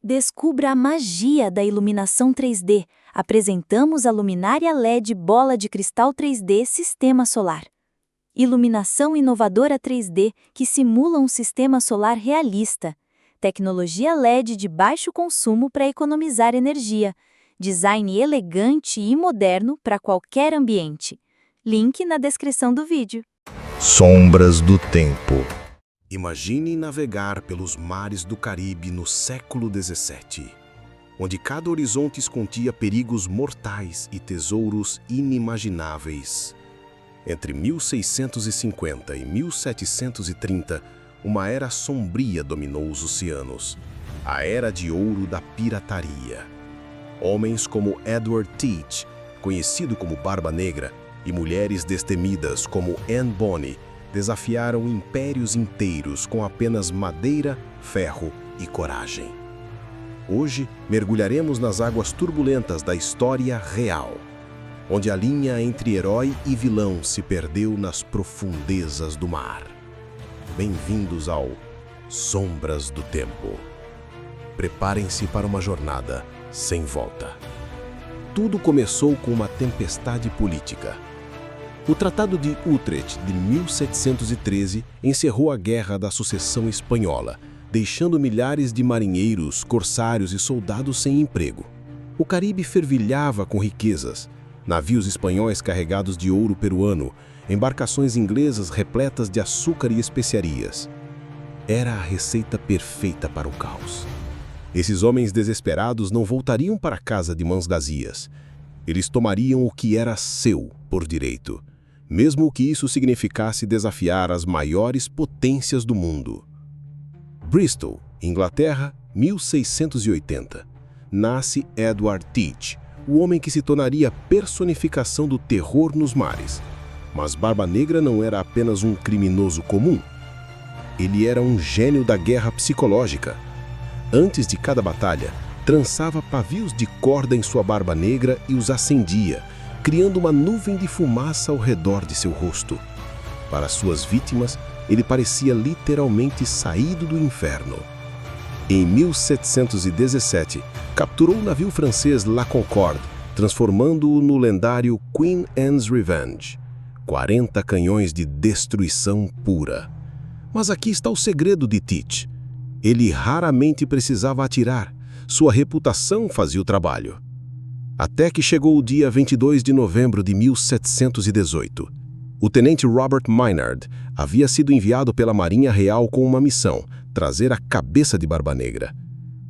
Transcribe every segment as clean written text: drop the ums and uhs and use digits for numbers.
Descubra a magia da iluminação 3D. Apresentamos a luminária LED Bola de Cristal 3D Sistema Solar. Iluminação inovadora 3D que simula um sistema solar realista. Tecnologia LED de baixo consumo para economizar energia. Design elegante e moderno para qualquer ambiente. Link na descrição do vídeo. Sombras do Tempo. Imagine navegar pelos mares do Caribe no século XVII, onde cada horizonte escondia perigos mortais e tesouros inimagináveis. Entre 1650 e 1730, uma era sombria dominou os oceanos, a Era de Ouro da Pirataria. Homens como Edward Teach, conhecido como Barba Negra, e mulheres destemidas como Anne Bonny, desafiaram impérios inteiros com apenas madeira, ferro e coragem. Hoje, mergulharemos nas águas turbulentas da história real, onde a linha entre herói e vilão se perdeu nas profundezas do mar. Bem-vindos ao Sombras do Tempo. Preparem-se para uma jornada sem volta. Tudo começou com uma tempestade política. O Tratado de Utrecht de 1713 encerrou a Guerra da Sucessão Espanhola, deixando milhares de marinheiros, corsários e soldados sem emprego. O Caribe fervilhava com riquezas, navios espanhóis carregados de ouro peruano, embarcações inglesas repletas de açúcar e especiarias. Era a receita perfeita para o caos. Esses homens desesperados não voltariam para casa de mãos vazias. Eles tomariam o que era seu por direito, mesmo que isso significasse desafiar as maiores potências do mundo. Bristol, Inglaterra, 1680. Nasce Edward Teach, o homem que se tornaria a personificação do terror nos mares. Mas Barba Negra não era apenas um criminoso comum. Ele era um gênio da guerra psicológica. Antes de cada batalha, trançava pavios de corda em sua barba negra e os acendia, criando uma nuvem de fumaça ao redor de seu rosto. Para suas vítimas, ele parecia literalmente saído do inferno. Em 1717, capturou o navio francês La Concorde, transformando-o no lendário Queen Anne's Revenge. 40 canhões de destruição pura. Mas aqui está o segredo de Teach. Ele raramente precisava atirar. Sua reputação fazia o trabalho. Até que chegou o dia 22 de novembro de 1718. O tenente Robert Maynard havia sido enviado pela Marinha Real com uma missão, trazer a cabeça de Barba Negra.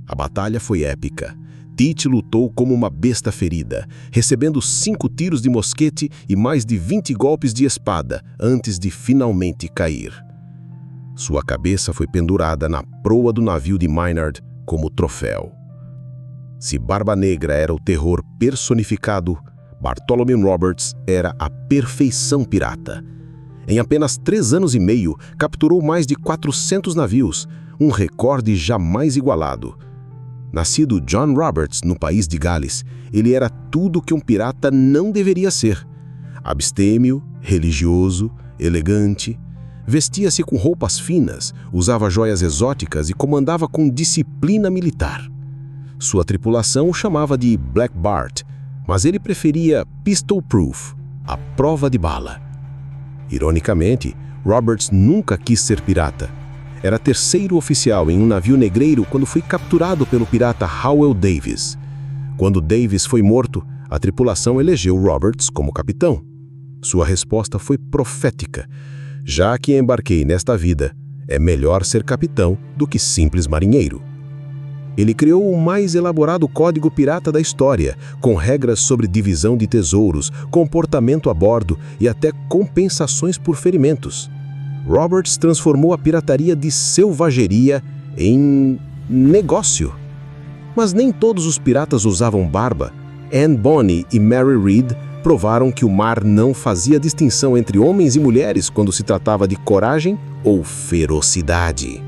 A batalha foi épica. Teach lutou como uma besta ferida, recebendo 5 tiros de mosquete e mais de 20 golpes de espada antes de finalmente cair. Sua cabeça foi pendurada na proa do navio de Maynard como troféu. Se Barba Negra era o terror personificado, Bartholomew Roberts era a perfeição pirata. Em apenas 3 anos e meio, capturou mais de 400 navios, um recorde jamais igualado. Nascido John Roberts no país de Gales, ele era tudo que um pirata não deveria ser. Abstêmio, religioso, elegante, vestia-se com roupas finas, usava joias exóticas e comandava com disciplina militar. Sua tripulação o chamava de Black Bart, mas ele preferia Pistol Proof, a prova de bala. Ironicamente, Roberts nunca quis ser pirata. Era 3º oficial em um navio negreiro quando foi capturado pelo pirata Howell Davis. Quando Davis foi morto, a tripulação elegeu Roberts como capitão. Sua resposta foi profética. Já que embarquei nesta vida, é melhor ser capitão do que simples marinheiro. Ele criou o mais elaborado código pirata da história, com regras sobre divisão de tesouros, comportamento a bordo e até compensações por ferimentos. Roberts transformou a pirataria de selvageria em negócio. Mas nem todos os piratas usavam barba. Anne Bonny e Mary Read provaram que o mar não fazia distinção entre homens e mulheres quando se tratava de coragem ou ferocidade.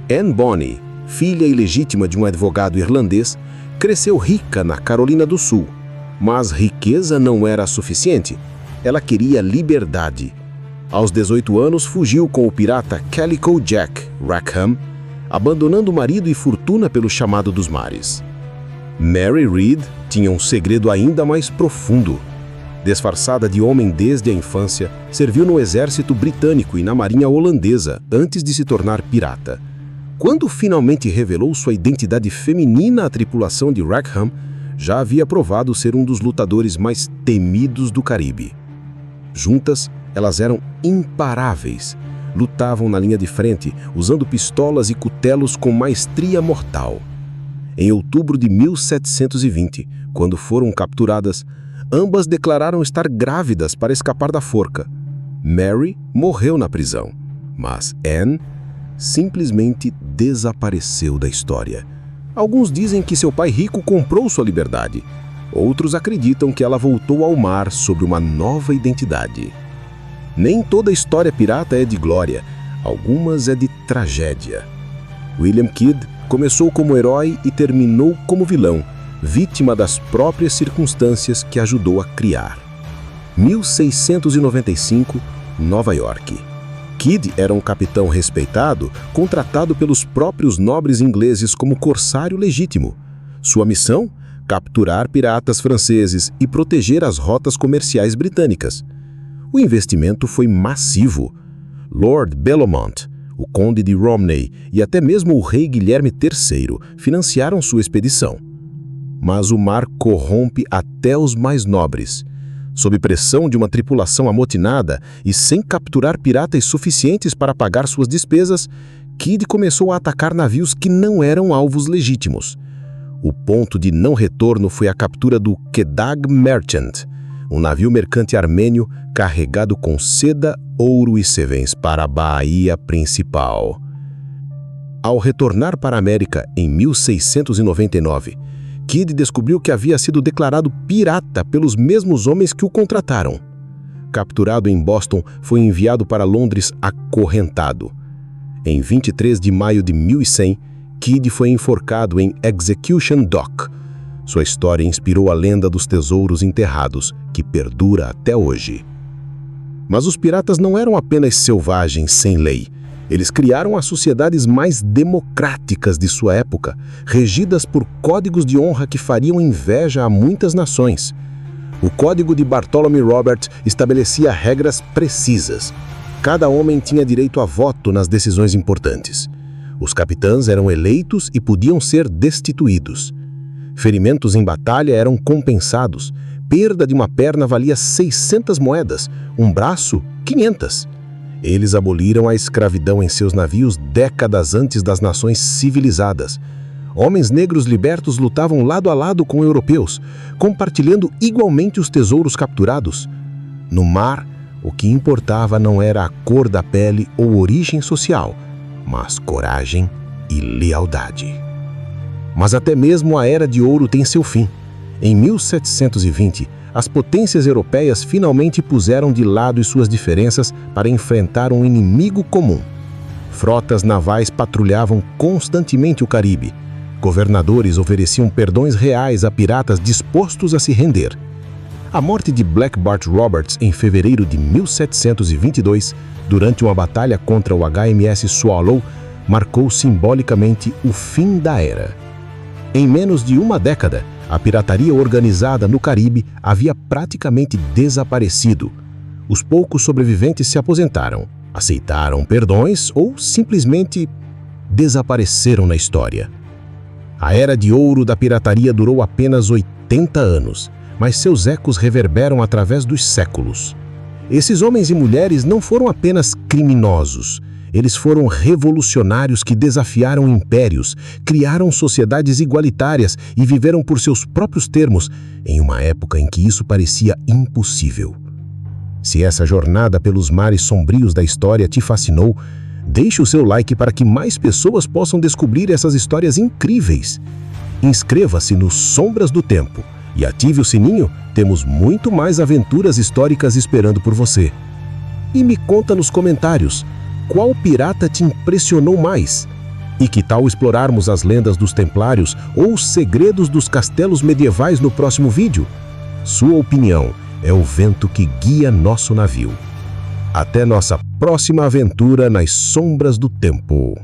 Anne Bonny, filha ilegítima de um advogado irlandês, cresceu rica na Carolina do Sul. Mas riqueza não era suficiente. Ela queria liberdade. Aos 18 anos, fugiu com o pirata Calico Jack Rackham, abandonando marido e fortuna pelo chamado dos mares. Mary Read tinha um segredo ainda mais profundo. Disfarçada de homem desde a infância, serviu no exército britânico e na marinha holandesa antes de se tornar pirata. Quando finalmente revelou sua identidade feminina à tripulação de Rackham, já havia provado ser um dos lutadores mais temidos do Caribe. Juntas, elas eram imparáveis. Lutavam na linha de frente, usando pistolas e cutelos com maestria mortal. Em outubro de 1720, quando foram capturadas, ambas declararam estar grávidas para escapar da forca. Mary morreu na prisão, mas Anne simplesmente desapareceu da história. Alguns dizem que seu pai rico comprou sua liberdade. Outros acreditam que ela voltou ao mar sob uma nova identidade. Nem toda história pirata é de glória, algumas é de tragédia. William Kidd começou como herói e terminou como vilão, vítima das próprias circunstâncias que ajudou a criar. 1695, Nova York. Kidd era um capitão respeitado, contratado pelos próprios nobres ingleses como corsário legítimo. Sua missão? Capturar piratas franceses e proteger as rotas comerciais britânicas. O investimento foi massivo. Lord Bellomont, o conde de Romney e até mesmo o rei Guilherme III financiaram sua expedição. Mas o mar corrompe até os mais nobres. Sob pressão de uma tripulação amotinada e sem capturar piratas suficientes para pagar suas despesas, Kidd começou a atacar navios que não eram alvos legítimos. O ponto de não retorno foi a captura do Kedag Merchant, um navio mercante armênio carregado com seda, ouro e sevens para a Baía Principal. Ao retornar para a América em 1699, Kidd descobriu que havia sido declarado pirata pelos mesmos homens que o contrataram. Capturado em Boston, foi enviado para Londres acorrentado. Em 23 de maio de 1100, Kidd foi enforcado em Execution Dock. Sua história inspirou a lenda dos tesouros enterrados, que perdura até hoje. Mas os piratas não eram apenas selvagens sem lei. Eles criaram as sociedades mais democráticas de sua época, regidas por códigos de honra que fariam inveja a muitas nações. O Código de Bartholomew Robert estabelecia regras precisas. Cada homem tinha direito a voto nas decisões importantes. Os capitães eram eleitos e podiam ser destituídos. Ferimentos em batalha eram compensados. Perda de uma perna valia 600 moedas, um braço, 500. Eles aboliram a escravidão em seus navios décadas antes das nações civilizadas. Homens negros libertos lutavam lado a lado com europeus, compartilhando igualmente os tesouros capturados. No mar, o que importava não era a cor da pele ou origem social, mas coragem e lealdade. Mas até mesmo a Era de Ouro tem seu fim. Em 1720, as potências europeias finalmente puseram de lado suas diferenças para enfrentar um inimigo comum. Frotas navais patrulhavam constantemente o Caribe. Governadores ofereciam perdões reais a piratas dispostos a se render. A morte de Black Bart Roberts em fevereiro de 1722, durante uma batalha contra o HMS Swallow, marcou simbolicamente o fim da era. Em menos de uma década, a pirataria organizada no Caribe havia praticamente desaparecido. Os poucos sobreviventes se aposentaram, aceitaram perdões ou simplesmente desapareceram na história. A Era de Ouro da pirataria durou apenas 80 anos, mas seus ecos reverberam através dos séculos. Esses homens e mulheres não foram apenas criminosos. Eles foram revolucionários que desafiaram impérios, criaram sociedades igualitárias e viveram por seus próprios termos, em uma época em que isso parecia impossível. Se essa jornada pelos mares sombrios da história te fascinou, deixe o seu like para que mais pessoas possam descobrir essas histórias incríveis. Inscreva-se no Sombras do Tempo e ative o sininho, temos muito mais aventuras históricas esperando por você. E me conta nos comentários, qual pirata te impressionou mais? E que tal explorarmos as lendas dos Templários ou os segredos dos castelos medievais no próximo vídeo? Sua opinião é o vento que guia nosso navio. Até nossa próxima aventura nas Sombras do Tempo.